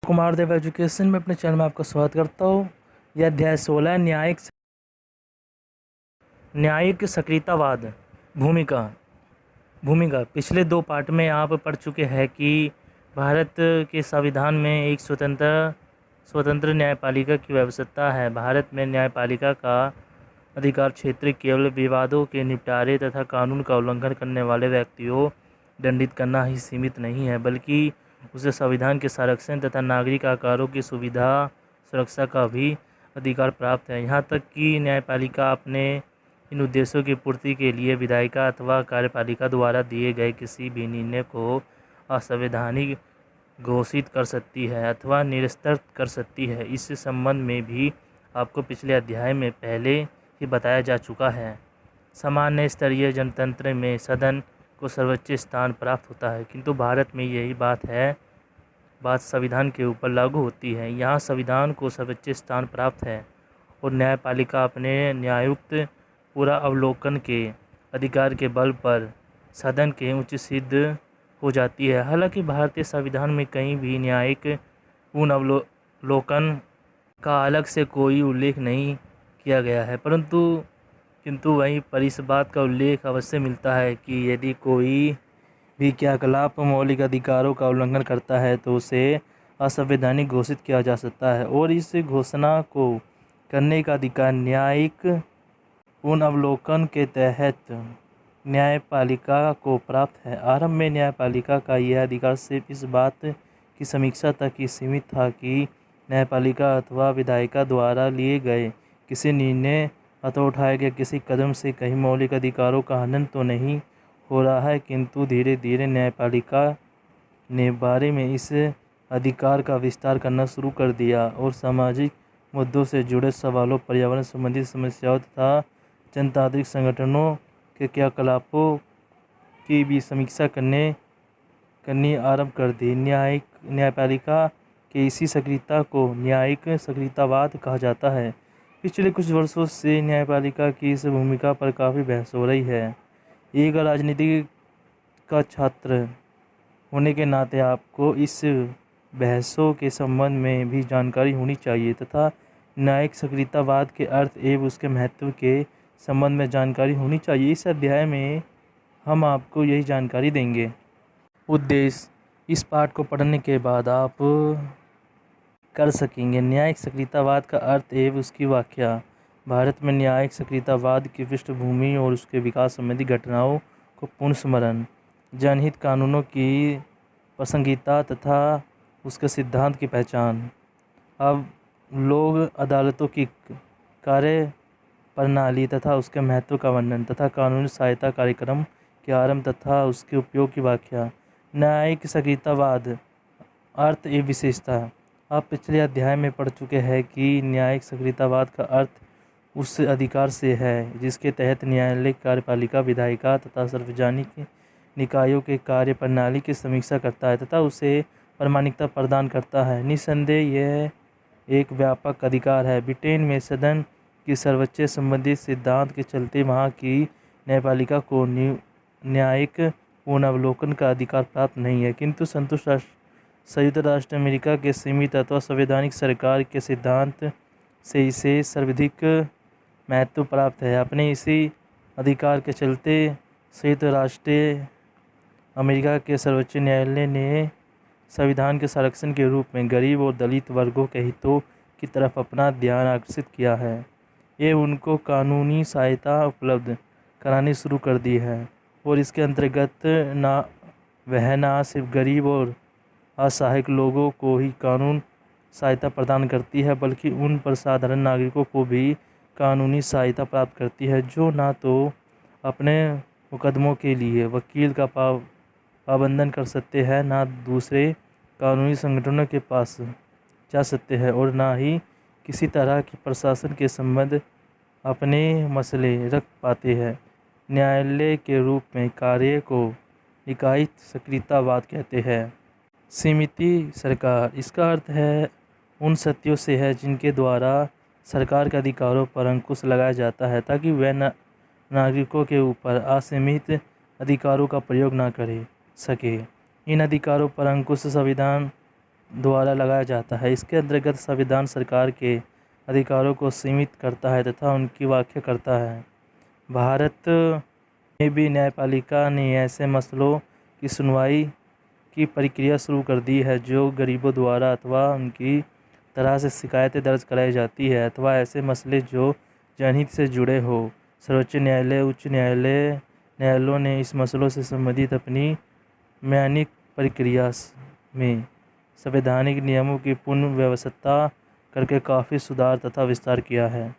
कुमार देव education में अपने channel में आपका स्वागत करता हूँ। यह अध्याय 16 न्यायिक सक्रियतावाद भूमिका। पिछले 2 पार्ट में आप पढ़ चुके हैं कि भारत के संविधान में एक स्वतंत्र न्यायपालिका की व्यवस्था है। भारत में न्यायपालिका का अधिकार क्षेत्र केवल विवादों के निपटारे तथा कानून का उल्लंघन करने वाले व्यक्तियों दंडित करना ही सीमित नहीं है, बल्कि उसे संविधान के संरक्षण तथा नागरिक अधिकारों की सुरक्षा का भी अधिकार प्राप्त है। यहाँ तक कि न्यायपालिका अपने इन उद्देश्यों की पूर्ति के लिए विधायिका अथवा कार्यपालिका द्वारा दिए गए किसी भी निर्णय को असंवैधानिक घोषित कर सकती है अथवा निरस्त कर सकती है। इस संबंध में भी आपको पिछले अध्याय में पहले ही बताया जा चुका है। सामान्य स्तरीय जनतंत्र में सदन को सर्वोच्च स्थान प्राप्त होता है, किंतु भारत में यही बात संविधान के ऊपर लागू होती है। यहाँ संविधान को सर्वोच्च स्थान प्राप्त है और न्यायपालिका अपने न्यायुक्त पूरा अवलोकन के अधिकार के बल पर सदन के उच्च सिद्ध हो जाती है। हालांकि भारतीय संविधान में कहीं भी न्यायिक पूर्ण अवलोकन का अलग से कोई उल्लेख नहीं किया गया है, किंतु वहीं पर इस बात का उल्लेख अवश्य मिलता है कि यदि कोई भी क्रियाकलाप मौलिक अधिकारों का उल्लंघन करता है तो उसे असंवैधानिक घोषित किया जा सकता है और इस घोषणा को करने का अधिकार न्यायिक पूर्ण अवलोकन के तहत न्यायपालिका को प्राप्त है। आरंभ में न्यायपालिका का यह अधिकार सिर्फ इस बात की समीक्षा तक ही सीमित था कि न्यायपालिका अथवा विधायिका द्वारा लिए गए किसी निर्णय अथवा उठाए गए किसी कदम से कहीं मौलिक अधिकारों का हनन तो नहीं हो रहा है, किंतु धीरे धीरे न्यायपालिका ने बारे में इस अधिकार का विस्तार करना शुरू कर दिया और सामाजिक मुद्दों से जुड़े सवालों, पर्यावरण संबंधी समस्याओं तथा जनतांत्रिक संगठनों के क्रियाकलापों की भी समीक्षा करनी आरंभ कर दी। न्यायपालिका के इसी सक्रियता को न्यायिक सक्रियतावाद कहा जाता है। पिछले कुछ वर्षों से न्यायपालिका की इस भूमिका पर काफ़ी बहस हो रही है। एक राजनीति का छात्र होने के नाते आपको इस बहसों के संबंध में भी जानकारी होनी चाहिए तथा न्यायिक सक्रियतावाद के अर्थ एवं उसके महत्व के संबंध में जानकारी होनी चाहिए। इस अध्याय में हम आपको यही जानकारी देंगे। उद्देश्य: इस पाठ को पढ़ने के बाद आप कर सकेंगे। न्यायिक सक्रियतावाद का अर्थ एवं उसकी व्याख्या। भारत में न्यायिक सक्रियतावाद की पृष्ठभूमि और उसके विकास संबंधी घटनाओं को पुनर्स्मरण, जनहित कानूनों की प्रासंगिकता तथा उसके सिद्धांत की पहचान। अब लोक अदालतों की कार्य प्रणाली तथा उसके महत्व का वर्णन तथा कानूनी सहायता कार्यक्रम के आरंभ तथा उसके उपयोग की व्याख्या। न्यायिक सक्रियतावाद अर्थ एवं विशेषता। आप पिछले अध्याय में पढ़ चुके हैं कि न्यायिक सक्रियतावाद का अर्थ उस अधिकार से है जिसके तहत न्यायालय कार्यपालिका, विधायिका तथा सार्वजनिक निकायों के कार्य प्रणाली की समीक्षा करता है तथा उसे प्रामाणिकता प्रदान करता है। निस्संदेह यह एक व्यापक अधिकार है। ब्रिटेन में सदन की सर्वोच्च संबंधी सिद्धांत के चलते वहाँ की न्यायपालिका को न्यायिक पूर्ण अवलोकन का अधिकार प्राप्त नहीं है, किंतु संयुक्त राष्ट्र अमेरिका के सीमित अथवा संवैधानिक सरकार के सिद्धांत से इसे सर्वाधिक महत्व प्राप्त है। अपने इसी अधिकार के चलते संयुक्त राष्ट्र अमेरिका के सर्वोच्च न्यायालय ने संविधान के संरक्षण के रूप में गरीब और दलित वर्गों के हितों की तरफ अपना ध्यान आकर्षित किया है एवं उनको कानूनी सहायता उपलब्ध करानी शुरू कर दी है और इसके अंतर्गत न सिर्फ गरीब और असहायक लोगों को ही कानून सहायता प्रदान करती है, बल्कि उन पर साधारण नागरिकों को भी कानूनी सहायता प्राप्त करती है जो ना तो अपने मुकदमों के लिए वकील का पाबंदन कर सकते हैं, ना दूसरे कानूनी संगठनों के पास जा सकते हैं और ना ही किसी तरह की प्रशासन के संबंध अपने मसले रख पाते हैं। न्यायालय के रूप में कार्य को इकाई सक्रियतावाद कहते हैं। सीमित सरकार, इसका अर्थ है उन शक्तियों से है जिनके द्वारा सरकार के अधिकारों पर अंकुश लगाया जाता है ताकि वह नागरिकों के ऊपर असीमित अधिकारों का प्रयोग न कर सके। इन अधिकारों पर अंकुश संविधान द्वारा लगाया जाता है। इसके अंतर्गत संविधान सरकार के अधिकारों को सीमित करता है तथा उनकी व्याख्या करता है। भारत में भी न्यायपालिका ने ऐसे मसलों की सुनवाई की प्रक्रिया शुरू कर दी है जो गरीबों द्वारा अथवा उनकी तरह से शिकायतें दर्ज कराई जाती है अथवा ऐसे मसले जो जनहित से जुड़े हो। सर्वोच्च न्यायालय, उच्च न्यायालयों ने इस मसलों से संबंधित अपनी न्यायिक प्रक्रिया में संवैधानिक नियमों की पुनर्व्यवस्था करके काफ़ी सुधार तथा विस्तार किया है।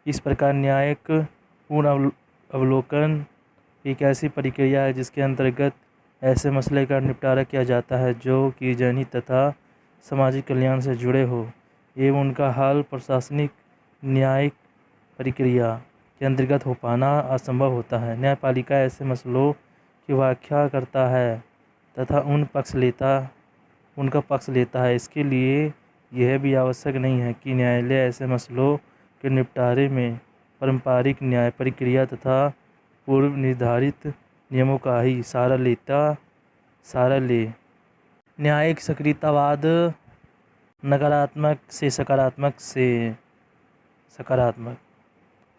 इस प्रकार न्यायिक पूर्ण अवलोकन एक ऐसी प्रक्रिया है जिसके अंतर्गत ऐसे मसले का निपटारा किया जाता है जो कि जनहित तथा सामाजिक कल्याण से जुड़े हो एवं उनका हल प्रशासनिक न्यायिक प्रक्रिया के अंतर्गत हो पाना असंभव होता है। न्यायपालिका ऐसे मसलों की व्याख्या करता है तथा उनका पक्ष लेता है। इसके लिए यह भी आवश्यक नहीं है कि न्यायालय ऐसे मसलों के निपटारे में पारंपरिक न्याय प्रक्रिया तथा पूर्व निर्धारित नियमों का ही सहारा ले। न्यायिक सक्रियतावाद नकारात्मक से सकारात्मक।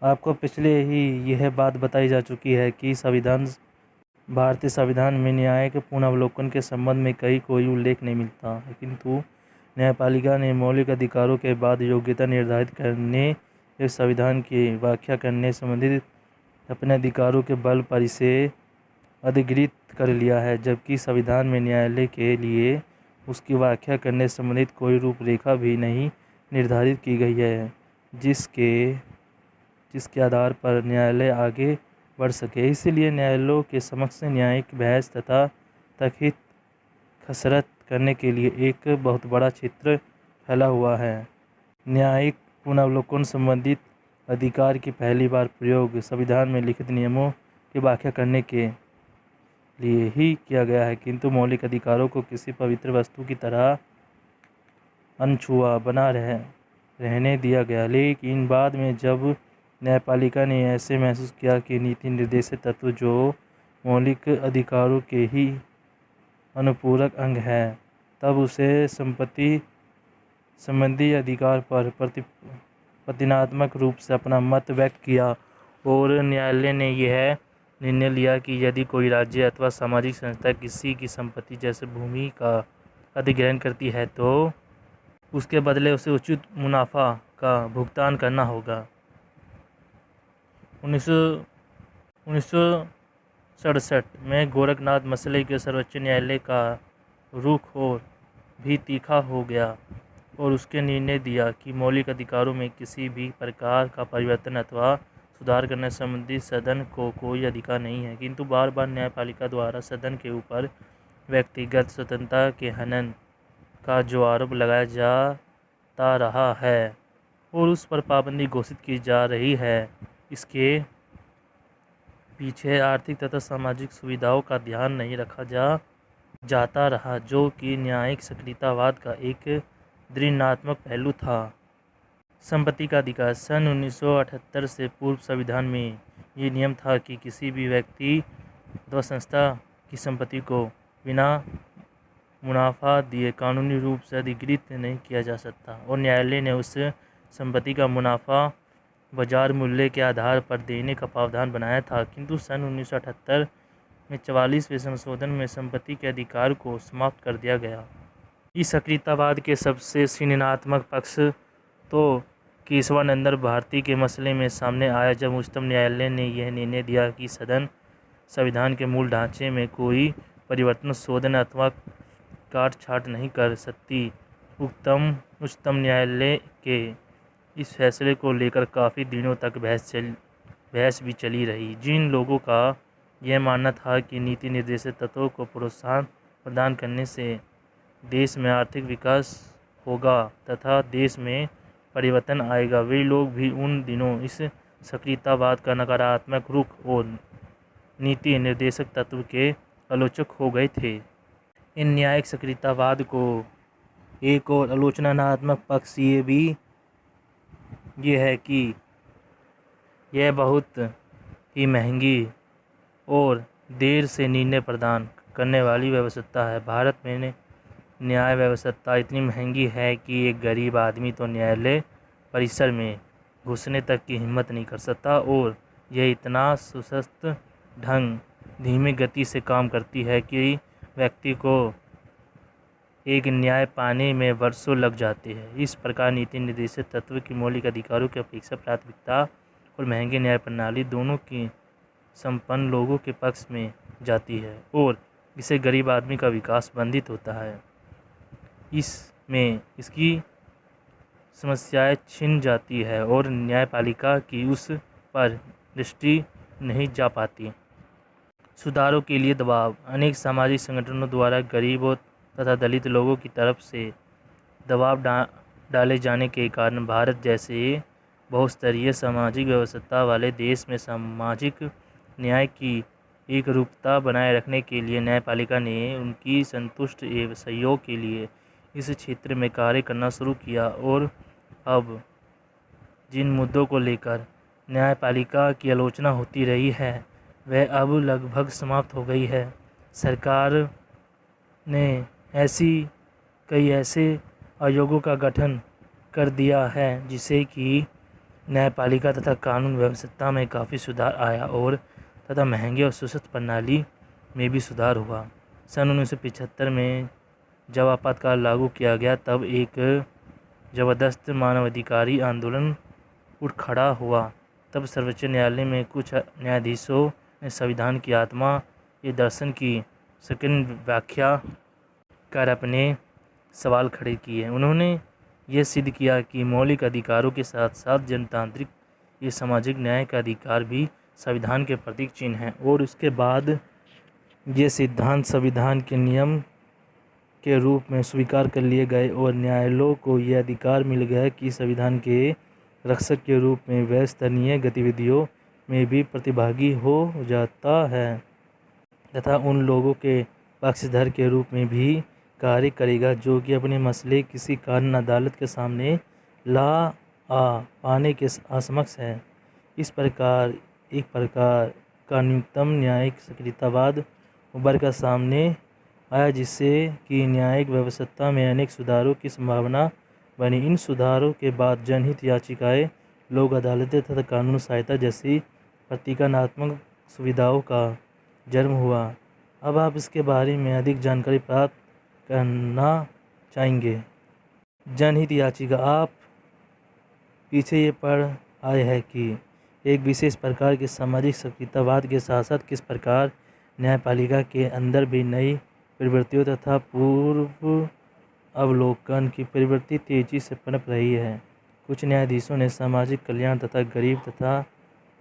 आपको पहले ही यह बात बताई जा चुकी है कि भारतीय संविधान में न्यायिक पुनर्वलोकन के संबंध में कोई उल्लेख नहीं मिलता है, किंतु न्यायपालिका ने मौलिक अधिकारों के बाद योग्यता निर्धारित करने एवं संविधान की व्याख्या करने संबंधित अपने अधिकारों के बल पर इसे अधिकृत कर लिया है, जबकि संविधान में न्यायालय के लिए उसकी व्याख्या करने संबंधित कोई रूपरेखा भी नहीं निर्धारित की गई है जिसके आधार पर न्यायालय आगे बढ़ सके। इसलिए न्यायालयों के समक्ष न्यायिक बहस तथा तर्कहित कसरत करने के लिए एक बहुत बड़ा क्षेत्र फैला हुआ है। न्यायिक पुनर्वलोकन संबंधित अधिकार की पहली बार प्रयोग संविधान में लिखित नियमों की व्याख्या करने के लिए ही किया गया है, किंतु मौलिक अधिकारों को किसी पवित्र वस्तु की तरह अनछुआ बना रहने दिया गया। लेकिन बाद में जब न्यायपालिका ने ऐसे महसूस किया कि नीति निर्देशित तत्व जो मौलिक अधिकारों के ही अनुपूरक अंग है, तब उसे संपत्ति संबंधी अधिकार पर प्रतिनात्मक रूप से अपना मत व्यक्त किया और न्यायालय ने यह निर्णय लिया कि यदि कोई राज्य अथवा सामाजिक संस्था किसी की संपत्ति जैसे भूमि का अधिग्रहण करती है तो उसके बदले उसे उचित मुनाफा का भुगतान करना होगा। 1967 में गोरखनाथ मसले के सर्वोच्च न्यायालय का रुख और भी तीखा हो गया और उसके निर्णय दिया कि मौलिक अधिकारों में किसी भी प्रकार का परिवर्तन अथवा सुधार करने संबंधी सदन को कोई अधिकार नहीं है, किंतु बार बार न्यायपालिका द्वारा सदन के ऊपर व्यक्तिगत स्वतंत्रता के हनन का जो आरोप लगाया जाता रहा है और उस पर पाबंदी घोषित की जा रही है, इसके पीछे आर्थिक तथा सामाजिक सुविधाओं का ध्यान नहीं रखा जाता रहा, जो कि न्यायिक सक्रियतावाद का एक दृढ़नात्मक पहलू था। संपत्ति का अधिकार। सन 1978 से पूर्व संविधान में ये नियम था कि किसी भी व्यक्ति अथवा संस्था की संपत्ति को बिना मुनाफा दिए कानूनी रूप से अधिकृत नहीं किया जा सकता और न्यायालय ने उस संपत्ति का मुनाफा बाजार मूल्य के आधार पर देने का प्रावधान बनाया था, किंतु सन 1978 में 44वें संशोधन में संपत्ति के अधिकार को समाप्त कर दिया गया। इस सक्रियतावाद के सबसे संज्ञानात्मक पक्ष तो केशवानंद भारती के मसले में सामने आया जब उच्चतम न्यायालय ने यह निर्णय दिया कि सदन संविधान के मूल ढांचे में कोई परिवर्तन, शोधन अथवा काट-छांट नहीं कर सकती। उच्चतम न्यायालय के इस फैसले को लेकर काफ़ी दिनों तक बहस भी चली रही। जिन लोगों का यह मानना था कि नीति निर्देशित तत्वों को प्रोत्साहन प्रदान करने से देश में आर्थिक विकास होगा तथा देश में परिवर्तन आएगा, वे लोग भी उन दिनों इस सक्रियतावाद का नकारात्मक रुख और नीति निर्देशक तत्व के आलोचक हो गए थे। इन न्यायिक सक्रियतावाद को एक और आलोचनात्मक पक्ष ये है कि यह बहुत ही महंगी और देर से निर्णय प्रदान करने वाली व्यवस्था है। भारत में न्याय व्यवस्था इतनी महंगी है कि एक गरीब आदमी तो न्यायालय परिसर में घुसने तक की हिम्मत नहीं कर सकता, और यह इतना सुस्त ढंग धीमी गति से काम करती है कि व्यक्ति को एक न्याय पाने में वर्षों लग जाते हैं। इस प्रकार नीति निर्देशित तत्व की मौलिक अधिकारों की अपेक्षा प्राथमिकता और महंगे न्याय प्रणाली दोनों की संपन्न लोगों के पक्ष में जाती है, और इससे गरीब आदमी का विकास बाधित होता है। इसमें इसकी समस्याएं छिन जाती है और न्यायपालिका की उस पर दृष्टि नहीं जा पाती। सुधारों के लिए दबाव। अनेक सामाजिक संगठनों द्वारा गरीबों तथा दलित लोगों की तरफ से दबाव डाले जाने के कारण भारत जैसे बहुस्तरीय सामाजिक व्यवस्था वाले देश में सामाजिक न्याय की एक रूपता बनाए रखने के लिए न्यायपालिका ने उनकी संतुष्ट एवं सहयोग के लिए इस क्षेत्र में कार्य करना शुरू किया, और अब जिन मुद्दों को लेकर न्यायपालिका की आलोचना होती रही है वह अब लगभग समाप्त हो गई है। सरकार ने कई ऐसे आयोगों का गठन कर दिया है जिससे कि न्यायपालिका तथा कानून व्यवस्था में काफ़ी सुधार आया और तथा महंगे और सुस्त प्रणाली में भी सुधार हुआ। सन 1975 में जब आपातकाल लागू किया गया तब एक ज़बरदस्त मानवाधिकारी आंदोलन उठ खड़ा हुआ। तब सर्वोच्च न्यायालय में कुछ न्यायाधीशों ने संविधान की आत्मा ये दर्शन की सेकंड व्याख्या कर अपने सवाल खड़े किए। उन्होंने यह सिद्ध किया कि मौलिक अधिकारों के साथ साथ जनतांत्रिक ये सामाजिक न्याय का अधिकार भी संविधान के प्रतीक चिन्ह हैं, और उसके बाद ये सिद्धांत संविधान के नियम के रूप में स्वीकार कर लिए गए और न्यायालयों को यह अधिकार मिल गया कि संविधान के रक्षक के रूप में वह स्थानीय गतिविधियों में भी प्रतिभागी हो जाता है तथा उन लोगों के पक्षधर के रूप में भी कार्य करेगा जो कि अपने मसले किसी कारण अदालत के सामने ला पाने के असमक्ष है। इस प्रकार एक प्रकार का न्यूनतम न्यायिक सक्रियतावाद उभर कर सामने आया, जिससे कि न्यायिक व्यवस्था में अनेक सुधारों की संभावना बनी। इन सुधारों के बाद जनहित याचिकाएं, लोक अदालतें तथा कानून सहायता जैसी प्रतीकात्मक सुविधाओं का जन्म हुआ। अब आप इसके बारे में अधिक जानकारी प्राप्त करना चाहेंगे। जनहित याचिका। आप पीछे ये पढ़ आए हैं कि एक विशेष प्रकार के सामाजिक सक्रियतावाद के साथ साथ किस प्रकार न्यायपालिका के अंदर भी नई प्रवृत्तियों तथा पूर्व अवलोकन की प्रवृत्ति तेजी से पनप रही है। कुछ न्यायाधीशों ने सामाजिक कल्याण तथा गरीब तथा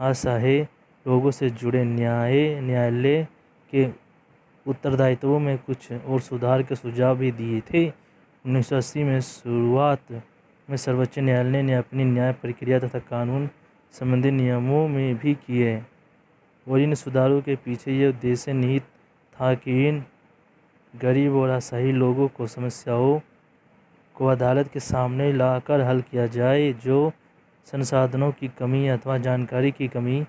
असहाय लोगों से जुड़े न्यायालय के उत्तरदायित्वों में कुछ और सुधार के सुझाव भी दिए थे। 1980 में शुरुआत में सर्वोच्च न्यायालय ने अपनी न्याय प्रक्रिया तथा कानून संबंधी नियमों में भी किए, और इन सुधारों के पीछे ये उद्देश्य निहित था कि इन गरीब और असहाय लोगों को समस्याओं को अदालत के सामने लाकर हल किया जाए, जो संसाधनों की कमी अथवा जानकारी की कमी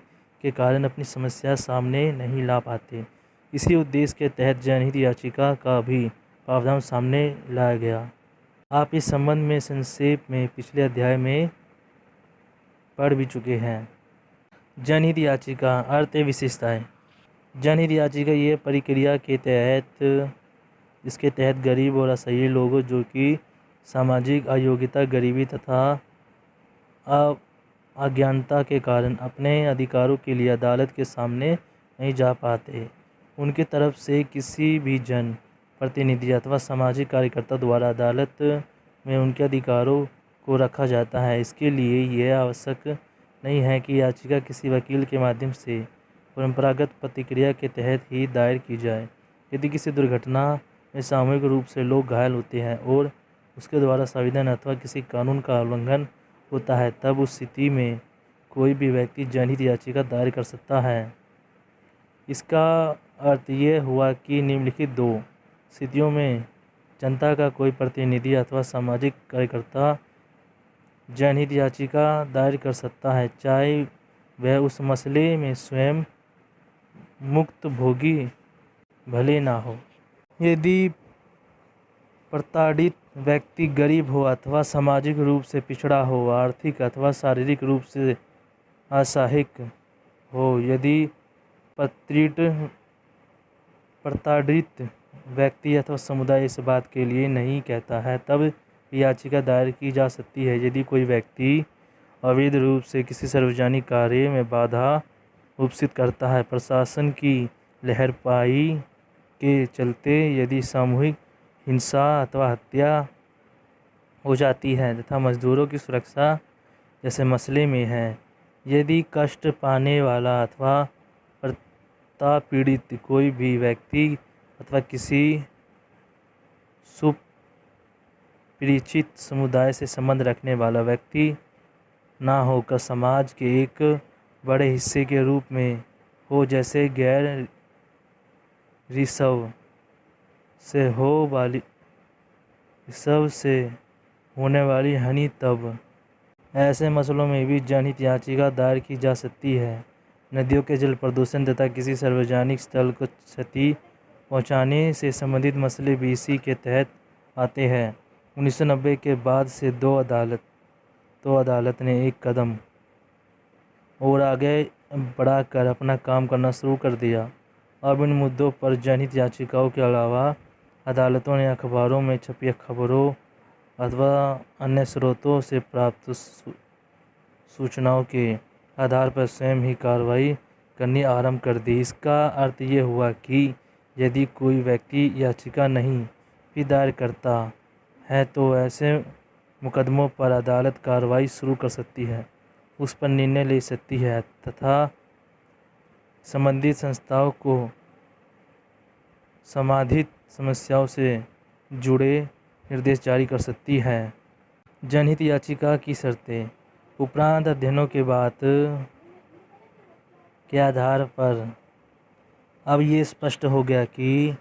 के कारण अपनी समस्या सामने नहीं ला पाते। इसी उद्देश्य के तहत जनहित याचिका का भी प्रावधान सामने लाया गया। आप इस संबंध में संक्षेप में पिछले अध्याय में पढ़ भी चुके हैं। जनहित याचिका अर्थ विशेषताएं। जनहित याचिका ये प्रक्रिया के तहत इसके तहत गरीब और असहाय लोगों जो कि सामाजिक अयोग्यता, गरीबी तथा अज्ञानता के कारण अपने अधिकारों के लिए अदालत के सामने नहीं जा पाते, उनकी तरफ से किसी भी जन प्रतिनिधि अथवा सामाजिक कार्यकर्ता द्वारा अदालत में उनके अधिकारों को रखा जाता है। इसके लिए यह आवश्यक नहीं है कि याचिका किसी वकील के माध्यम से परंपरागत प्रतिक्रिया के तहत ही दायर की जाए। यदि किसी दुर्घटना में सामूहिक रूप से लोग घायल होते हैं और उसके द्वारा संविधान अथवा किसी कानून का उल्लंघन होता है, तब उस स्थिति में कोई भी व्यक्ति जनहित याचिका दायर कर सकता है। इसका अर्थ ये हुआ कि निम्नलिखित दो स्थितियों में जनता का कोई प्रतिनिधि अथवा सामाजिक कार्यकर्ता जनहित याचिका दायर कर सकता है, चाहे वह उस मसले में स्वयं मुक्त भोगी भले ना हो। यदि प्रताड़ित व्यक्ति गरीब हो अथवा सामाजिक रूप से पिछड़ा हो, आर्थिक अथवा शारीरिक रूप से असहायक हो। यदि प्रताड़ित व्यक्ति अथवा समुदाय इस बात के लिए नहीं कहता है, तब याचिका दायर की जा सकती है। यदि कोई व्यक्ति अवैध रूप से किसी सार्वजनिक कार्य में बाधा उपस्थित करता है, प्रशासन की लापरवाही के चलते यदि सामूहिक हिंसा अथवा हत्या हो जाती है तथा मजदूरों की सुरक्षा जैसे मसले में है, यदि कष्ट पाने वाला अथवा पीड़ित कोई भी व्यक्ति अथवा किसी सुपरिचित समुदाय से संबंध रखने वाला व्यक्ति ना होकर समाज के एक बड़े हिस्से के रूप में हो, जैसे गैर रिसव से होने वाली हानि, तब ऐसे मसलों में भी जनहित याचिका दायर की जा सकती है। नदियों के जल प्रदूषण तथा किसी सार्वजनिक स्थल को क्षति पहुंचाने से संबंधित मसले भी इसी के तहत आते हैं। 1990 के बाद से दो अदालत ने एक कदम और आगे बढ़ाकर अपना काम करना शुरू कर दिया। अब इन मुद्दों पर जनहित याचिकाओं के अलावा अदालतों ने अखबारों में छपी खबरों अथवा अन्य स्रोतों से प्राप्त सूचनाओं के आधार पर स्वयं ही कार्रवाई करनी आरंभ कर दी। इसका अर्थ ये हुआ कि यदि कोई व्यक्ति याचिका नहीं भी दायर करता है तो ऐसे मुकदमों पर अदालत कार्रवाई शुरू कर सकती है, उस पर निर्णय ले सकती है तथा संबंधित संस्थाओं को संबंधित समस्याओं से जुड़े निर्देश जारी कर सकती है। जनहित याचिका की शर्तें। उपरांत अध्ययनों के बाद के आधार पर अब ये स्पष्ट हो गया कि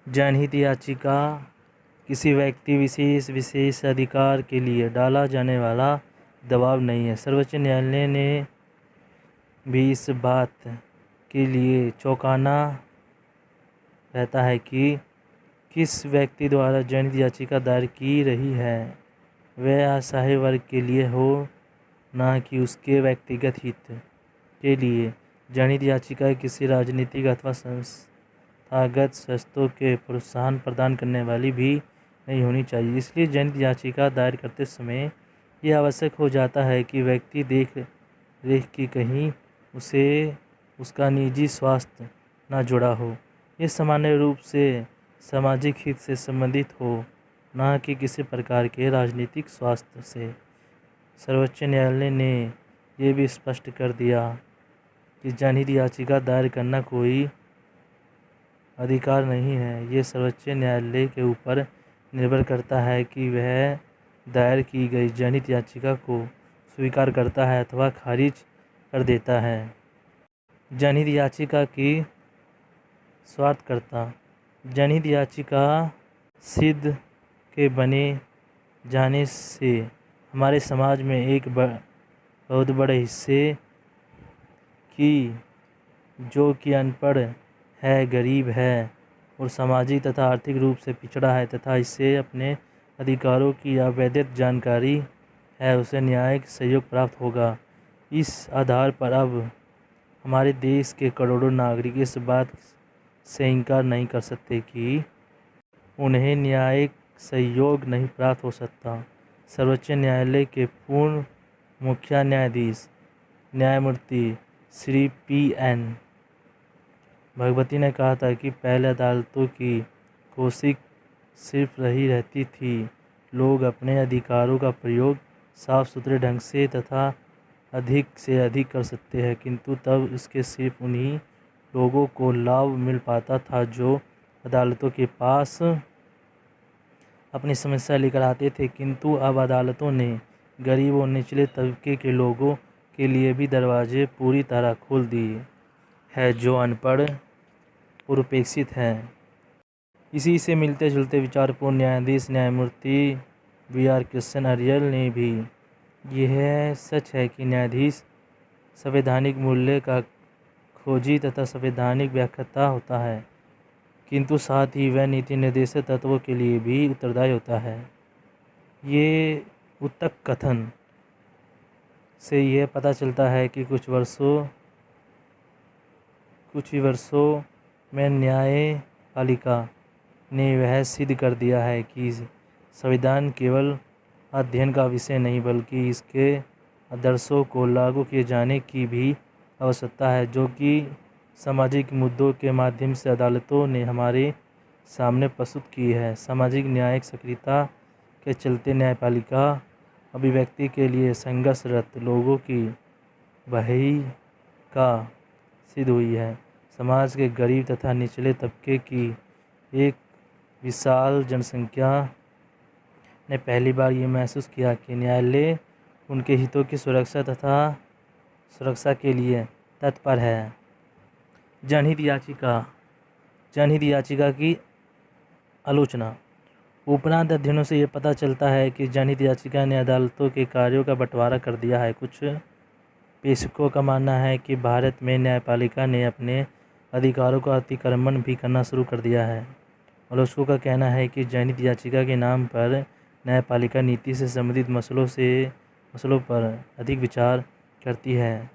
जनहित याचिका किसी व्यक्ति विशेष अधिकार के लिए डाला जाने वाला दबाव नहीं है। सर्वोच्च न्यायालय ने भी इस बात के लिए चौंकाना रहता है कि किस व्यक्ति द्वारा जनहित याचिका दायर की रही है वह असहाय वर्ग के लिए हो, न कि उसके व्यक्तिगत हित के लिए। जनहित याचिका किसी राजनीतिक अथवा संस्थागत शर्तों के प्रोत्साहन प्रदान करने वाली भी नहीं होनी चाहिए। इसलिए जनहित याचिका दायर करते समय यह आवश्यक हो जाता है कि व्यक्ति देख रेख की कहीं उसे उसका निजी स्वास्थ्य न जुड़ा हो, ये सामान्य रूप से सामाजिक हित से संबंधित हो, न कि किसी प्रकार के राजनीतिक स्वास्थ्य से। सर्वोच्च न्यायालय ने यह भी स्पष्ट कर दिया कि जनहित याचिका दायर करना कोई अधिकार नहीं है। ये सर्वोच्च न्यायालय के ऊपर निर्भर करता है कि वह दायर की गई जनहित याचिका को स्वीकार करता है अथवा खारिज कर देता है। जनहित याचिका की स्वार्थकर्ता। जनहित याचिका सिद्ध के बने जाने से हमारे समाज में एक बहुत बड़े हिस्से की जो कि अनपढ़ है, गरीब है और सामाजिक तथा आर्थिक रूप से पिछड़ा है तथा इससे अपने अधिकारों की अवैध जानकारी है, उसे न्यायिक सहयोग प्राप्त होगा। इस आधार पर अब हमारे देश के करोड़ों नागरिक इस बात से इनकार नहीं कर सकते कि उन्हें न्यायिक सहयोग नहीं प्राप्त हो सकता। सर्वोच्च न्यायालय के पूर्व मुख्य न्यायाधीश न्यायमूर्ति श्री P.N. भगवती ने कहा था कि पहले अदालतों की कोशिश सिर्फ रही रहती थी लोग अपने अधिकारों का प्रयोग साफ सुथरे ढंग से तथा अधिक से अधिक कर सकते हैं, किंतु तब इसके सिर्फ उन्हीं लोगों को लाभ मिल पाता था जो अदालतों के पास अपनी समस्या लेकर आते थे। किंतु अब अदालतों ने गरीब और निचले तबके के लोगों के लिए भी दरवाजे पूरी तरह खोल दिए हैं जो अनपढ़ और उपेक्षित हैं। इसी से मिलते जुलते विचारपूर्ण न्यायाधीश न्यायमूर्ति B.R. कृष्ण अय्यर ने भी यह सच है कि न्यायाधीश संवैधानिक मूल्य का खोजी तथा संवैधानिक व्याख्याता होता है किंतु साथ ही वह नीति निर्देशक तत्वों के लिए भी उत्तरदायी होता है। ये उत्तक कथन से यह पता चलता है कि कुछ ही वर्षों में न्यायपालिका ने वह सिद्ध कर दिया है कि संविधान केवल अध्ययन का विषय नहीं बल्कि इसके आदर्शों को लागू किए जाने की भी आवश्यकता है, जो कि सामाजिक मुद्दों के माध्यम से अदालतों ने हमारे सामने प्रस्तुत की है। सामाजिक न्यायिक सक्रियता के चलते न्यायपालिका अभिव्यक्ति के लिए संघर्षरत लोगों की भूमिका सिद्ध हुई है। समाज के गरीब तथा निचले तबके की एक विशाल जनसंख्या ने पहली बार ये महसूस किया कि न्यायालय उनके हितों की सुरक्षा के लिए तत्पर है। जनहित याचिका की आलोचना। उपरांत अध्ययनों से ये पता चलता है कि जनहित याचिका ने अदालतों के कार्यों का बंटवारा कर दिया है। कुछ पेशकों का मानना है कि भारत में न्यायपालिका ने अपने अधिकारों का अतिक्रमण भी करना शुरू कर दिया है। आलोचकों का कहना है कि जनहित याचिका के नाम पर न्यायपालिका नीति से संबंधित मसलों पर अधिक विचार करती है।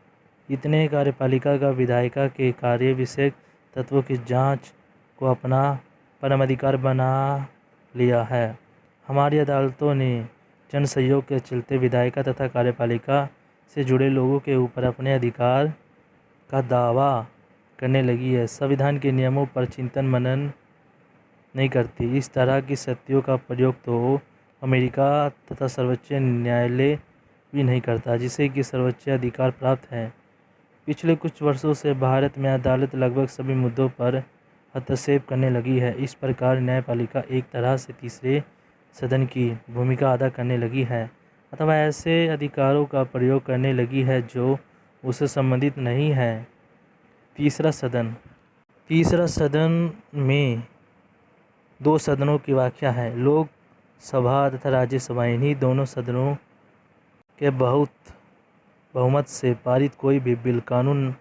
इतने कार्यपालिका का विधायिका के कार्य विषयक तत्वों की जांच को अपना परम अधिकार बना लिया है। हमारी अदालतों ने जनसहयोग के चलते विधायिका तथा कार्यपालिका से जुड़े लोगों के ऊपर अपने अधिकार का दावा करने लगी है। संविधान के नियमों पर चिंतन मनन नहीं करती। इस तरह की शक्तियों का प्रयोग तो अमेरिका तथा सर्वोच्च न्यायालय भी नहीं करता, जिसे कि सर्वोच्च अधिकार प्राप्त है। पिछले कुछ वर्षों से भारत में अदालत लगभग सभी मुद्दों पर हस्तक्षेप करने लगी है। इस प्रकार न्यायपालिका एक तरह से तीसरे सदन की भूमिका अदा करने लगी है, अथवा ऐसे अधिकारों का प्रयोग करने लगी है जो उससे संबंधित नहीं है। तीसरा सदन में दो सदनों की व्याख्या है। लोकसभा तथा राज्यसभा। इन्हीं दोनों सदनों के बहुमत से पारित कोई भी बिल कानून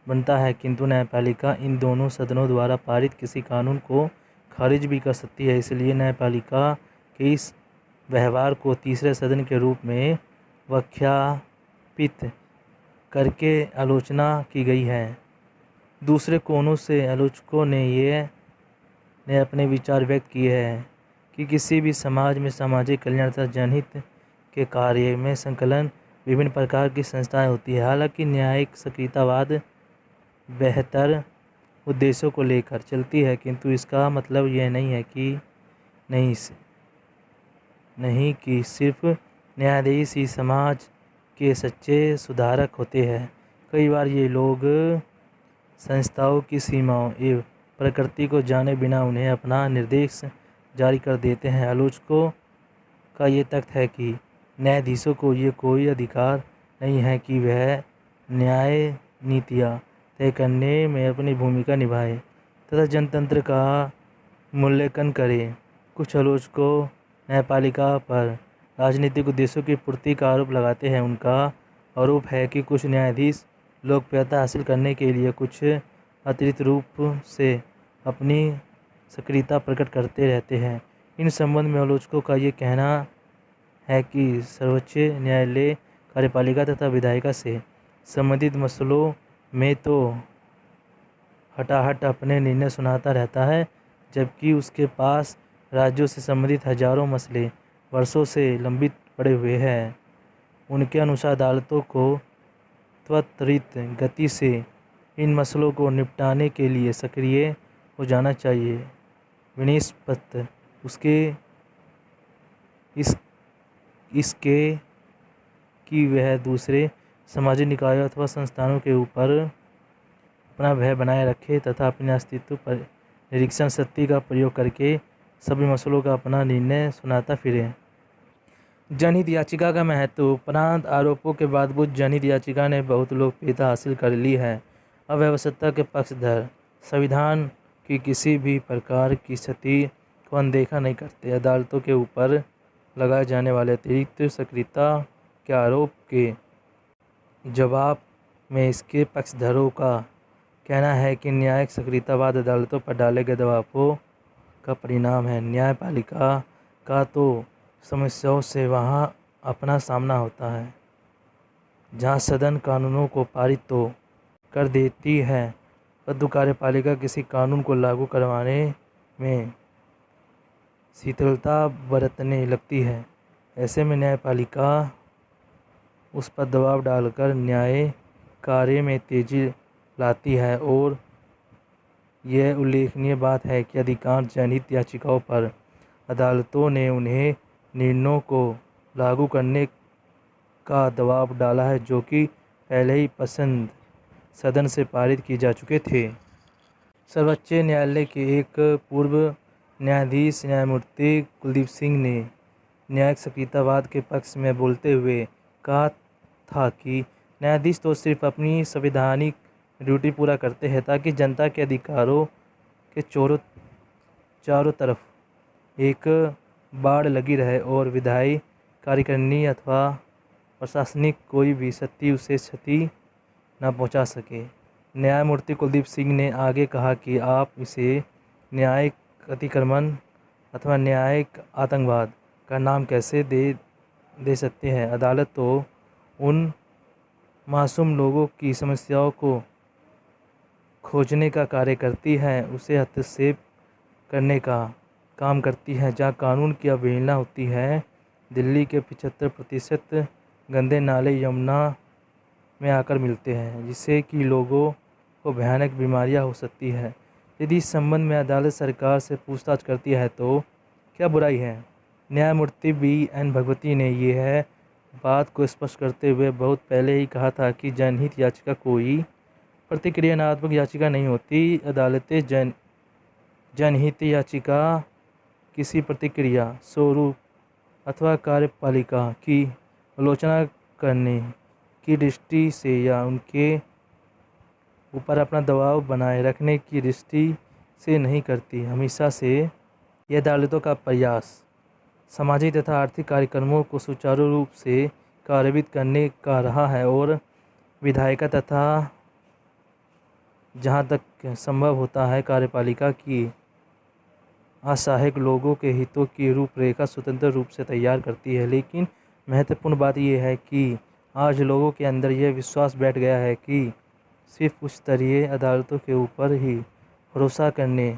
बनता है, किंतु न्यायपालिका इन दोनों सदनों द्वारा पारित किसी कानून को खारिज भी कर सकती है। इसलिए न्यायपालिका के इस व्यवहार को तीसरे सदन के रूप में व्याख्यापित करके आलोचना की गई है। दूसरे कोणों से आलोचकों ने अपने विचार व्यक्त किए हैं कि किसी भी समाज में सामाजिक कल्याण तथा जनहित के कार्य में संकलन विभिन्न प्रकार की संस्थाएं होती है। हालांकि न्यायिक सक्रियतावाद बेहतर उद्देश्यों को लेकर चलती है, किंतु इसका मतलब यह नहीं है कि सिर्फ न्यायाधीश ही समाज के सच्चे सुधारक होते हैं। कई बार ये लोग संस्थाओं की सीमाओं एवं प्रकृति को जाने बिना उन्हें अपना निर्देश जारी कर देते हैं। आलोचकों का ये तर्क है कि न्यायाधीशों को ये कोई अधिकार नहीं है कि वह न्याय नीतियाँ तय करने में अपनी भूमिका निभाए तथा जनतंत्र का मूल्यांकन करे। कुछ आलोचकों न्यायपालिका पर राजनीतिक उद्देश्यों की पूर्ति का आरोप लगाते हैं। उनका आरोप है कि कुछ न्यायाधीश लोकप्रियता हासिल करने के लिए कुछ अतिरिक्त रूप से अपनी सक्रियता प्रकट करते रहते हैं। इन संबंध में आलोचकों का ये कहना है कि सर्वोच्च न्यायालय कार्यपालिका तथा विधायिका से संबंधित मसलों में तो हटाहट अपने निर्णय सुनाता रहता है, जबकि उसके पास राज्यों से संबंधित हजारों मसले वर्षों से लंबित पड़े हुए हैं। उनके अनुसार अदालतों को त्वरित गति से इन मसलों को निपटाने के लिए सक्रिय हो जाना चाहिए, विनिष्पत्त इसके कि वह दूसरे सामाजिक निकायों अथवा संस्थानों के ऊपर अपना भय बनाए रखे तथा अपने अस्तित्व पर निरीक्षण शक्ति का प्रयोग करके सभी मसलों का अपना निर्णय सुनाता फिरे। जनहित याचिका का महत्व। उपरांत आरोपों के बावजूद जनहित याचिका ने बहुत लोकप्रियता हासिल कर ली है। अव्यवस्था के पक्षधर संविधान की किसी भी प्रकार की क्षति को अनदेखा नहीं करते। अदालतों के ऊपर लगाए जाने वाले अतिरिक्त सक्रियता के आरोप के जवाब में इसके पक्षधरों का कहना है कि न्यायिक सक्रियतावाद अदालतों पर डाले गए दबावों का परिणाम है। न्यायपालिका का तो समस्याओं से वहाँ अपना सामना होता है जहाँ सदन कानूनों को पारित तो कर देती है, परंतु कार्यपालिका किसी कानून को लागू करवाने में शिथिलता बरतने लगती है। ऐसे में न्यायपालिका उस पर दबाव डालकर न्याय कार्य में तेजी लाती है। और यह उल्लेखनीय बात है कि अधिकांश जनहित याचिकाओं पर अदालतों ने उन्हें निर्णयों को लागू करने का दबाव डाला है जो कि पहले ही पसंद सदन से पारित किए जा चुके थे। सर्वोच्च न्यायालय के एक पूर्व न्यायाधीश न्यायमूर्ति कुलदीप सिंह ने न्यायिक सक्रियतावाद के पक्ष में बोलते हुए कहा था कि न्यायाधीश तो सिर्फ अपनी संवैधानिक ड्यूटी पूरा करते हैं ताकि जनता के अधिकारों के चारों तरफ एक बाड़ लगी रहे और विधायी कार्यकारिणी अथवा प्रशासनिक कोई भी शक्ति उसे क्षति न पहुंचा सके। न्यायमूर्ति कुलदीप सिंह ने आगे कहा कि आप इसे न्यायिक अतिक्रमण अथवा न्यायिक आतंकवाद का नाम कैसे दे सकते हैं। अदालत तो उन मासूम लोगों की समस्याओं को खोजने का कार्य करती है, उसे हस्तक्षेप करने का काम करती है। जहाँ कानून की अवहेलना होती है, दिल्ली के 75% गंदे नाले यमुना में आकर मिलते हैं, जिससे कि लोगों को भयानक बीमारियां हो सकती है। यदि इस संबंध में अदालत सरकार से पूछताछ करती है तो क्या बुराई है। न्यायमूर्ति BN भगवती ने यह बात को स्पष्ट करते हुए बहुत पहले ही कहा था कि जनहित याचिका कोई प्रतिक्रियात्मक याचिका नहीं होती। अदालतें जनहित याचिका किसी प्रतिक्रिया स्वरूप अथवा कार्यपालिका की आलोचना करने की दृष्टि से या उनके ऊपर अपना दबाव बनाए रखने की दृष्टि से नहीं करती। हमेशा से यह अदालतों का प्रयास सामाजिक तथा आर्थिक कार्यक्रमों को सुचारू रूप से कार्यान्वित करने का रहा है और विधायिका तथा जहाँ तक संभव होता है कार्यपालिका की असहाय लोगों के हितों की रूपरेखा स्वतंत्र रूप से तैयार करती है। लेकिन महत्वपूर्ण बात यह है कि आज लोगों के अंदर यह विश्वास बैठ गया है कि सिर्फ उच्च स्तरीय अदालतों के ऊपर ही भरोसा करने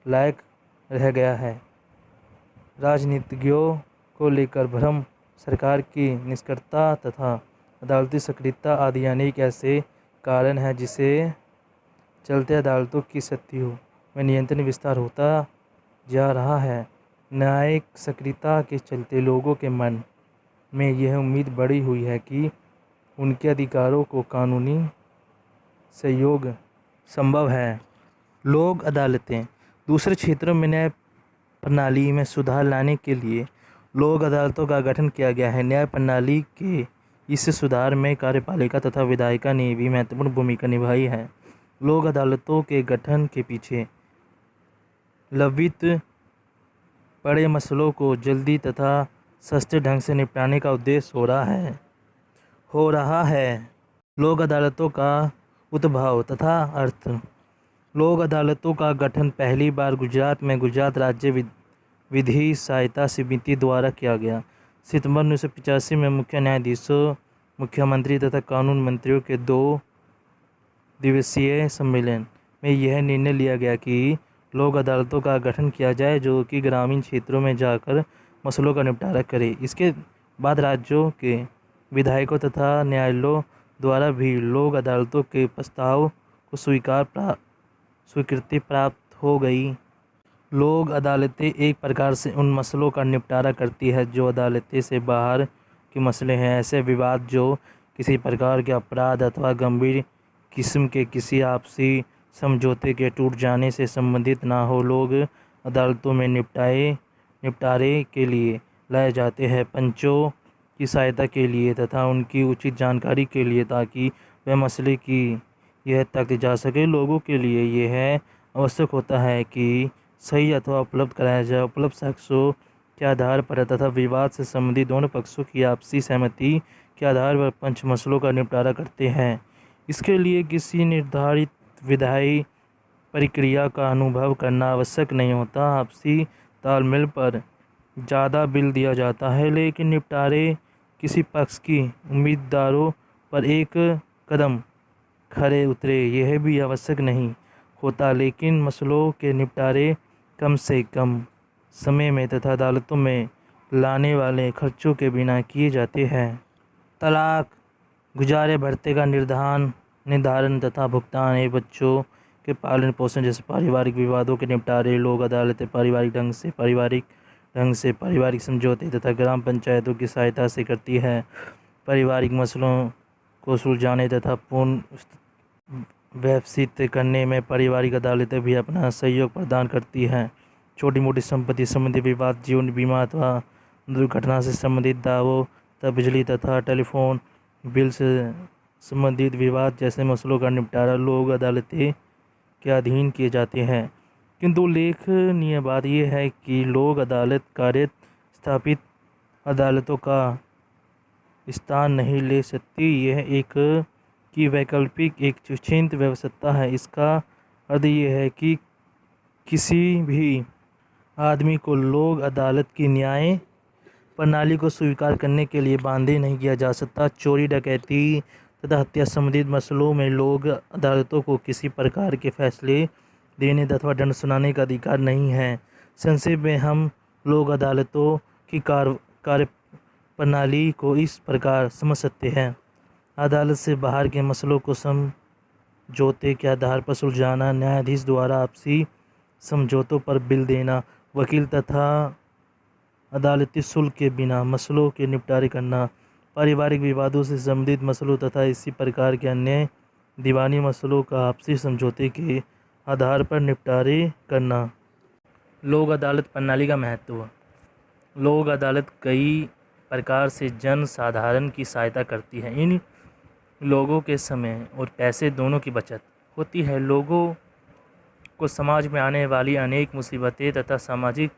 लायक रह गया है। राजनीतिज्ञों को लेकर भ्रम, सरकार की निष्क्रियता तथा अदालती सक्रियता आदि अनेक ऐसे कारण हैं जिसे चलते अदालतों की शक्तियों में नियंत्रण विस्तार होता जा रहा है। न्यायिक सक्रियता के चलते लोगों के मन में यह उम्मीद बढ़ी हुई है कि उनके अधिकारों को कानूनी सहयोग संभव है। लोक अदालतें दूसरे क्षेत्रों में न्याय प्रणाली में सुधार लाने के लिए लोक अदालतों का गठन किया गया है। न्याय प्रणाली के इस सुधार में कार्यपालिका तथा विधायिका ने भी महत्वपूर्ण भूमिका निभाई है। लोक अदालतों के गठन के पीछे लंबित पड़े मसलों को जल्दी तथा सस्ते ढंग से निपटाने का उद्देश्य हो रहा है। लोक अदालतों का उद्भव तथा अर्थ। लोक अदालतों का गठन पहली बार गुजरात में गुजरात राज्य विधि सहायता समिति द्वारा किया गया। सितंबर 1985 में मुख्य न्यायाधीशों, मुख्यमंत्री तथा कानून मंत्रियों के 2 दिवसीय सम्मेलन में यह निर्णय लिया गया कि लोक अदालतों का गठन किया जाए जो कि ग्रामीण क्षेत्रों में जाकर मसलों का निपटारा करे। इसके बाद राज्यों के विधायकों तथा न्यायालयों द्वारा भी लोक अदालतों के प्रस्ताव को स्वीकृति प्राप्त हो गई। लोक अदालतें एक प्रकार से उन मसलों का निपटारा करती है जो अदालतें से बाहर के मसले हैं। ऐसे विवाद जो किसी प्रकार के अपराध अथवा गंभीर किस्म के किसी आपसी समझौते के टूट जाने से संबंधित ना हो, लोग अदालतों में निपटारे के लिए लाए जाते हैं। पंचों की सहायता के लिए तथा उनकी उचित जानकारी के लिए, ताकि वह मसले की यह तक जा सके। लोगों के लिए यह आवश्यक होता है कि सही अथवा उपलब्ध कराया जाए। उपलब्ध साक्ष्यों के आधार पर तथा विवाद से संबंधित दोनों पक्षों की आपसी सहमति के आधार पर पंच मसलों का निपटारा करते हैं। इसके लिए किसी निर्धारित विधायी प्रक्रिया का अनुभव करना आवश्यक नहीं होता। आपसी तालमेल पर ज़्यादा बिल दिया जाता है, लेकिन निपटारे किसी पक्ष की उम्मीदवारों पर एक कदम खरे उतरे यह भी आवश्यक नहीं होता। लेकिन मसलों के निपटारे कम से कम समय में तथा अदालतों में लाने वाले खर्चों के बिना किए जाते हैं। तलाक, गुजारे भत्ते का निर्धारण तथा भुगतान एवं बच्चों के पालन पोषण जैसे पारिवारिक विवादों के निपटारे लोक अदालतें पारिवारिक ढंग से पारिवारिक समझौते तथा ग्राम पंचायतों की सहायता से करती है। पारिवारिक मसलों को सुलझाने तथा पूर्ण व्यवस्थित करने में पारिवारिक अदालतें भी अपना सहयोग प्रदान करती हैं। छोटी मोटी संपत्ति संबंधी विवाद, जीवन बीमा अथवा दुर्घटना से संबंधित दावों तथा बिजली तथा टेलीफोन बिल से संबंधित विवाद जैसे मसलों का निपटारा लोक अदालतें के अधीन किए जाते हैं। किंतु उल्लेखनीय बात यह है कि लोक अदालत कार्य स्थापित अदालतों का स्थान नहीं ले सकती। यह एक की वैकल्पिक एक सुचिंत व्यवस्था है। इसका अर्थ यह है कि किसी भी आदमी को लोक अदालत की न्याय प्रणाली को स्वीकार करने के लिए बाध्य नहीं किया जा सकता। चोरी, डकैती तथा हत्या संबंधित मसलों में लोक अदालतों को किसी प्रकार के फैसले देने अथवा दंड सुनाने का अधिकार नहीं है। संक्षेप में हम लोक अदालतों की कार्य प्रणाली को इस प्रकार समझ सकते हैं। अदालत से बाहर के मसलों को समझौते के आधार पर सुलझाना, न्यायाधीश द्वारा आपसी समझौतों पर बिल देना, वकील तथा अदालती शुल्क के बिना मसलों के निपटारे करना, पारिवारिक विवादों से संबंधित मसलों तथा इसी प्रकार के अन्य दीवानी मसलों का आपसी समझौते के आधार पर निपटारे करना। लोक अदालत प्रणाली का महत्व। लोक अदालत कई प्रकार से जन साधारण की सहायता करती है। इन लोगों के समय और पैसे दोनों की बचत होती है। लोगों को समाज में आने वाली अनेक मुसीबतें तथा सामाजिक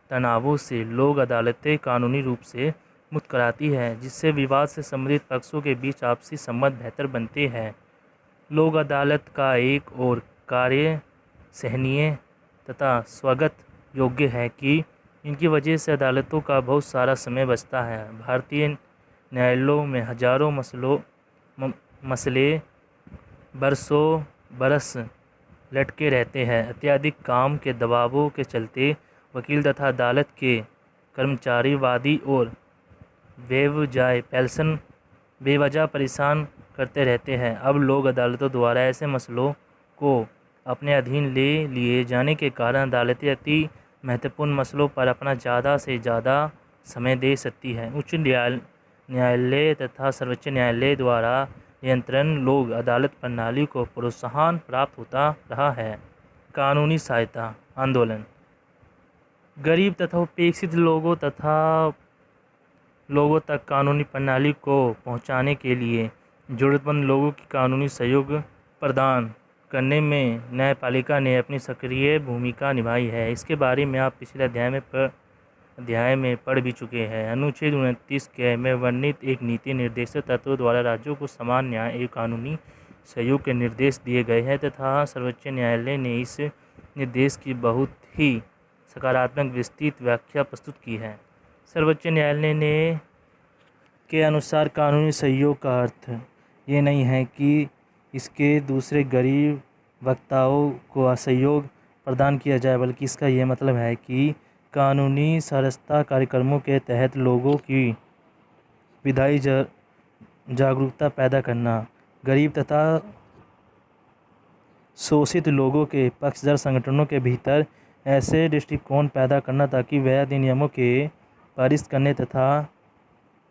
तनावों से लोक अदालतें कानूनी रूप से मुक्त कराती है, जिससे विवाद से संबंधित पक्षों के बीच आपसी संबंध बेहतर बनते हैं। लोक अदालत का एक और कार्य सराहनीय तथा स्वागत योग्य है कि इनकी वजह से अदालतों का बहुत सारा समय बचता है। भारतीय न्यायालयों में हजारों मसले बरसों बरस लटके रहते हैं। अत्यधिक काम के दबावों के चलते वकील तथा अदालत के कर्मचारी वादी और बेवजह परेशान करते रहते हैं। अब लोक अदालतों द्वारा ऐसे मसलों को अपने अधीन ले लिए जाने के कारण अदालतें अति महत्वपूर्ण मसलों पर अपना ज़्यादा से ज़्यादा समय दे सकती है। उच्च न्यायालय तथा सर्वोच्च न्यायालय द्वारा नियंत्रण लोक अदालत प्रणाली को प्रोत्साहन प्राप्त होता रहा है। कानूनी सहायता आंदोलन। गरीब तथा उपेक्षित लोगों तक कानूनी प्रणाली को पहुंचाने के लिए जरूरतमंद लोगों की कानूनी सहयोग प्रदान करने में न्यायपालिका ने अपनी सक्रिय भूमिका निभाई है। इसके बारे में आप पिछले अध्याय में पढ़ भी चुके हैं। अनुच्छेद 29 के में वर्णित एक नीति निर्देशक तत्व द्वारा राज्यों को समान न्याय एवं कानूनी सहयोग के निर्देश दिए गए हैं तथा सर्वोच्च न्यायालय ने इस निर्देश की बहुत ही सकारात्मक विस्तृत व्याख्या प्रस्तुत की है। सर्वोच्च न्यायालय के अनुसार कानूनी सहयोग का अर्थ ये नहीं है कि इसके दूसरे गरीब वक्ताओं को सहयोग प्रदान किया जाए, बल्कि इसका यह मतलब है कि कानूनी सहायता कार्यक्रमों के तहत लोगों की विधायी जागरूकता पैदा करना, गरीब तथा शोषित लोगों के पक्षधर संगठनों के भीतर ऐसे दृष्टिकोण पैदा करना ताकि वह अधिनियमों के पारित करने तथा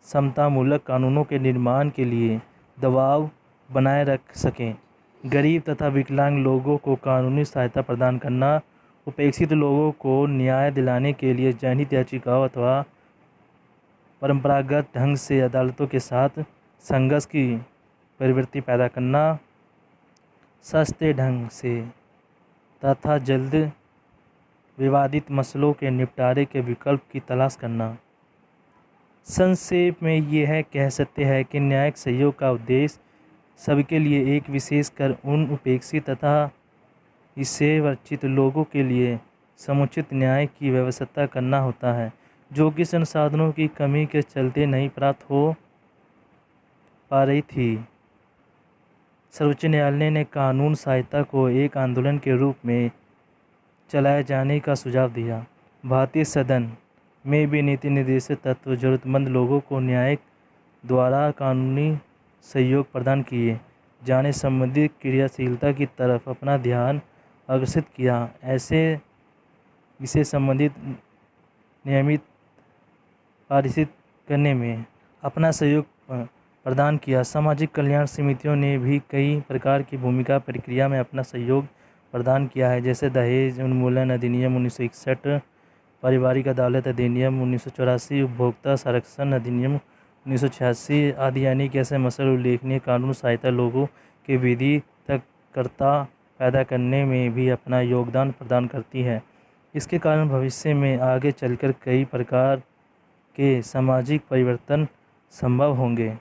समतामूलक कानूनों के निर्माण के लिए दबाव बनाए रख सकें। गरीब तथा विकलांग लोगों को कानूनी सहायता प्रदान करना, उपेक्षित लोगों को न्याय दिलाने के लिए जनहित याचिकाओं अथवा परंपरागत ढंग से अदालतों के साथ संघर्ष की प्रवृत्ति पैदा करना, सस्ते ढंग से तथा जल्द विवादित मसलों के निपटारे के विकल्प की तलाश करना। संक्षेप में यह कह सकते हैं कि न्यायिक सहयोग का उद्देश्य सबके लिए एक विशेषकर उन उपेक्षित तथा इससे वंचित लोगों के लिए समुचित न्याय की व्यवस्था करना होता है, जो कि संसाधनों की कमी के चलते नहीं प्राप्त हो पा रही थी। सर्वोच्च न्यायालय ने कानून सहायता को एक आंदोलन के रूप में चलाए जाने का सुझाव दिया। भारतीय सदन में भी नीति निर्देशित तत्व जरूरतमंद लोगों को न्याय द्वारा कानूनी सहयोग प्रदान किए जाने संबंधी क्रियाशीलता की तरफ अपना ध्यान आकर्षित किया। इसे संबंधित नियमित पारित करने में अपना सहयोग प्रदान किया। सामाजिक कल्याण समितियों ने भी कई प्रकार की भूमिका प्रक्रिया में अपना सहयोग प्रदान किया है, जैसे दहेज उन्मूलन अधिनियम 1961, पारिवारिक अदालत अधिनियम 1984, उपभोक्ता संरक्षण अधिनियम 1986 आदि। यानी कि ऐसे मसले उल्लेखनीय कानून सहायता लोगों के विधिकर्ता पैदा करने में भी अपना योगदान प्रदान करती है। इसके कारण भविष्य में आगे चलकर कई प्रकार के सामाजिक परिवर्तन संभव होंगे।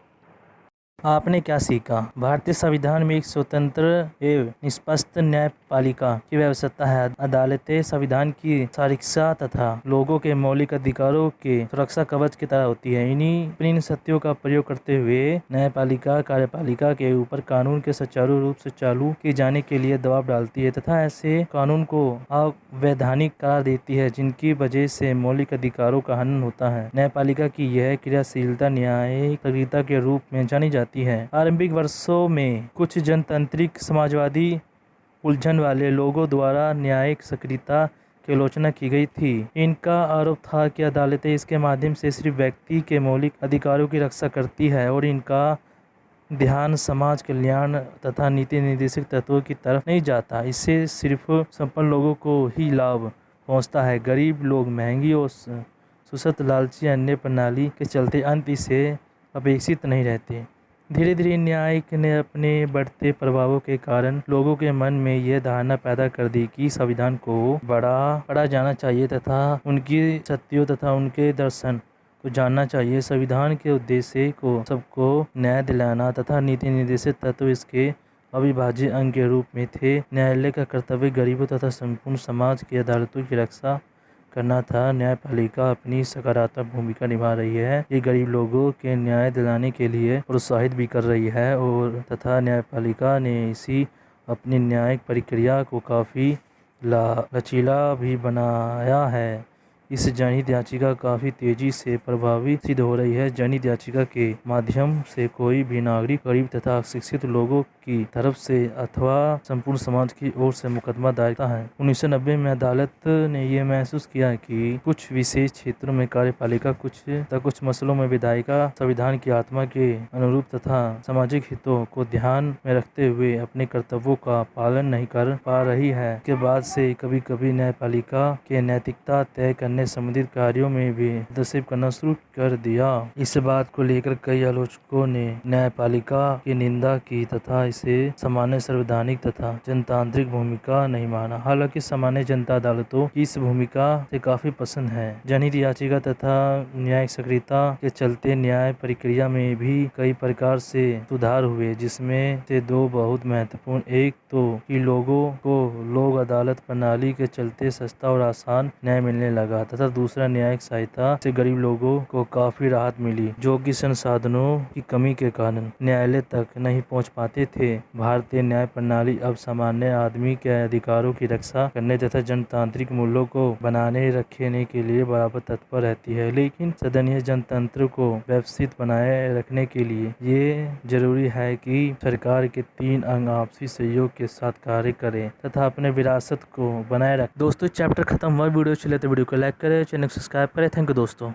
आपने क्या सीखा? भारतीय संविधान में एक स्वतंत्र एवं निष्पक्ष न्यायपालिका की व्यवस्था है। अदालतें संविधान की सुरक्षा तथा लोगों के मौलिक अधिकारों के सुरक्षा कवच की तरह होती है। इन सत्यों का प्रयोग करते हुए न्यायपालिका कार्यपालिका के ऊपर कानून के सुचारू रूप से चालू किए जाने के लिए दबाव डालती है तथा ऐसे कानून को अवैधानिक करार देती है, जिनकी वजह से मौलिक अधिकारों का हनन होता है। न्यायपालिका की यह क्रियाशीलता न्यायिक सक्रियता के रूप में जानी जाती है। आरंभिक वर्षों में कुछ जनतांत्रिक समाजवादी उलझन वाले लोगों द्वारा न्यायिक सक्रियता की आलोचना की गई थी। इनका आरोप था कि अदालतें इसके माध्यम से सिर्फ व्यक्ति के मौलिक अधिकारों की रक्षा करती है और इनका ध्यान समाज कल्याण तथा नीति निर्देशक तत्वों की तरफ नहीं जाता। इससे सिर्फ संपन्न लोगों को ही लाभ पहुंचता है। गरीब लोग महंगी और सुस्त लालची अन्य प्रणाली के चलते अंत से अपेक्षित नहीं रहते। धीरे धीरे न्यायिक ने अपने बढ़ते प्रभावों के कारण लोगों के मन में यह धारणा पैदा कर दी कि संविधान को पढ़ा जाना चाहिए तथा उनकी सत्यों तथा उनके दर्शन को जानना चाहिए। संविधान के उद्देश्य को सबको न्याय दिलाना तथा नीति निर्देशित तत्व इसके अविभाज्य अंग के रूप में थे। न्यायालय का कर्तव्य गरीबों तथा संपूर्ण समाज की अदालतों की रक्षा करना था। न्यायपालिका अपनी सकारात्मक भूमिका निभा रही है। ये गरीब लोगों के न्याय दिलाने के लिए प्रोत्साहित भी कर रही है और तथा न्यायपालिका ने इसी अपनी न्यायिक प्रक्रिया को काफ़ी लचीला भी बनाया है। इस जनहित याचिका काफ़ी तेजी से प्रभावी सिद्ध हो रही है। जनहित याचिका के माध्यम से कोई भी नागरिक गरीब तथा अशिक्षित लोगों की तरफ से अथवा संपूर्ण समाज की ओर से मुकदमा दायर करता है। 1990 में अदालत ने यह महसूस किया कि कुछ विशेष क्षेत्रों में कार्यपालिका कुछ मसलों में विधायिका संविधान की आत्मा के अनुरूप तथा सामाजिक हितों को ध्यान में रखते हुए अपने कर्तव्यों का पालन नहीं कर पा रही है। के बाद से कभी कभी न्यायपालिका के नैतिकता तय करने संबंधित कार्यों में भी हस्तक्षेप करना शुरू कर दिया। इस बात को लेकर कई आलोचकों ने न्यायपालिका की निंदा की तथा इसे सामान्य संवैधानिक तथा जनतांत्रिक भूमिका नहीं माना। हालांकि सामान्य जनता अदालतों की इस भूमिका से काफी पसंद है। जनहित याचिका तथा न्यायिक सक्रियता के चलते न्याय प्रक्रिया में भी कई प्रकार से सुधार हुए, जिसमें से दो बहुत महत्वपूर्ण। एक तो कि लोगों को लोक अदालत प्रणाली के चलते सस्ता और आसान न्याय मिलने लगा तथा दूसरा न्यायिक सहायता से गरीब लोगों को काफी राहत मिली, जो कि संसाधनों की कमी के कारण न्यायालय तक नहीं पहुंच पाते थे। भारतीय न्याय प्रणाली अब सामान्य आदमी के अधिकारों की रक्षा करने तथा जनतांत्रिक मूल्यों को बनाने रखने के लिए बराबर तत्पर रहती है। लेकिन सदनीय जनतंत्र को व्यवस्थित बनाए रखने के लिए ये जरूरी है कि सरकार के 3 अंग आपसी सहयोग के साथ कार्य करें तथा अपने विरासत को बनाए रखें। दोस्तों, चैप्टर खत्म हुआ। वीडियो चले तो वीडियो को लाइक करें, चैनल को सब्सक्राइब करें। थैंक यू दोस्तों।